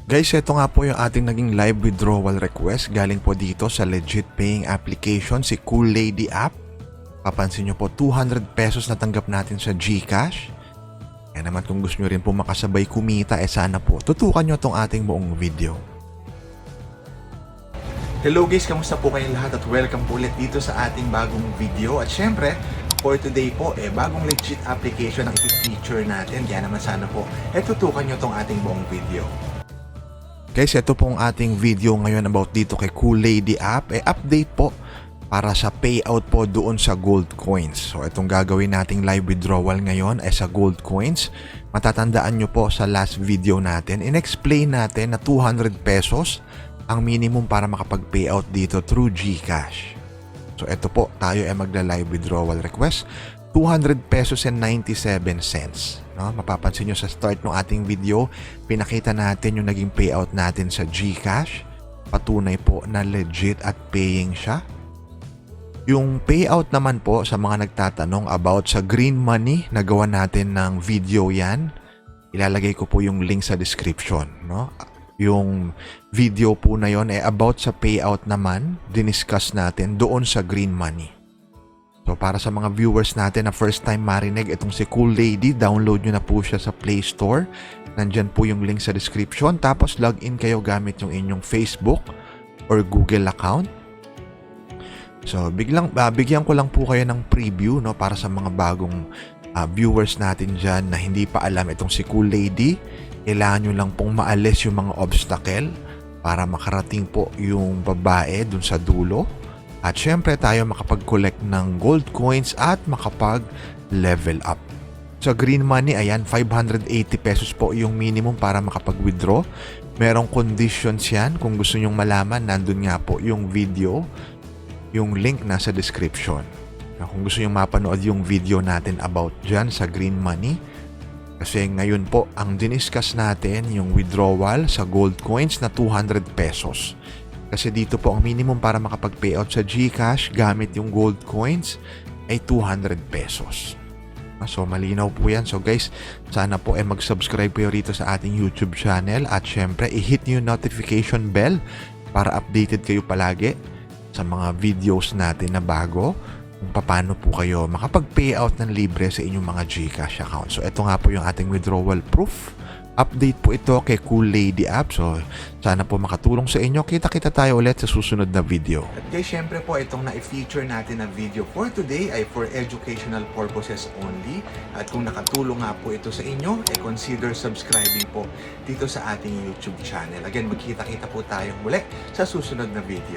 Guys, ito nga po yung ating naging live withdrawal request galing po dito sa legit paying application, si Cool Lady app. Papansin nyo po, 200 pesos na tanggap natin sa GCash. Kaya naman kung gusto nyo rin po makasabay kumita, sana po tutukan nyo itong ating buong video. Hello guys, kamusta po kayong lahat at welcome po ulit dito sa ating bagong video. At syempre, for today po, bagong legit application ang ipifeature natin. Kaya naman sana po, tutukan nyo itong ating buong video. Guys, ito pong ating video ngayon about dito kay Cool Lady app. Update po para sa payout po doon sa gold coins. So, itong gagawin nating live withdrawal ngayon ay sa gold coins. Matatandaan nyo po sa last video natin, in-explain natin na 200 pesos ang minimum para makapag-payout dito through GCash. So, ito po, tayo ay magla-live withdrawal request. 200 pesos and 97 cents. No? Mapapansin nyo sa start ng ating video, pinakita natin yung naging payout natin sa GCash. Patunay po na legit at paying siya. Yung payout naman po sa mga nagtatanong about sa green money, nagawa natin ng video yan. Ilalagay ko po yung link sa description. No? Yung video po na yon about sa payout naman, diniscuss natin doon sa green money. So para sa mga viewers natin na first time marinig itong si Cool Lady, download nyo na po siya sa Play Store. Nandyan po yung link sa description. Tapos login kayo gamit yung inyong Facebook or Google account. So bigyan ko lang po kayo ng preview, no, para sa mga bagong viewers natin dyan na hindi pa alam itong si Cool Lady. Kailangan nyo lang pong maalis yung mga obstacle para makarating po yung babae dun sa dulo. At syempre tayo makapag-collect ng gold coins at makapag-level up. Sa green money, ayan, 580 pesos po yung minimum para makapag-withdraw. Merong conditions yan. Kung gusto nyong malaman, nandun nga po yung video. Yung link nasa description. Kung gusto nyong mapanood yung video natin about dyan sa green money. Kasi ngayon po, ang diniscuss natin yung withdrawal sa gold coins na 200 pesos. Kasi dito po ang minimum para makapag-payout sa GCash gamit yung gold coins ay 200 pesos. So malinaw po yan. So guys, sana po mag-subscribe kayo rito sa ating YouTube channel at syempre i-hit nyo yung notification bell para updated kayo palagi sa mga videos natin na bago kung paano po kayo makapag-payout ng libre sa inyong mga GCash account. So ito nga po yung ating withdrawal proof. Update po ito kay Cool Lady app. So, sana po makatulong sa inyo. Kita-kita tayo ulit sa susunod na video. At guys, syempre po itong na-feature natin na video for today ay for educational purposes only. At kung nakatulong nga po ito sa inyo, consider subscribing po dito sa ating YouTube channel. Again, magkita-kita po tayo muli sa susunod na video.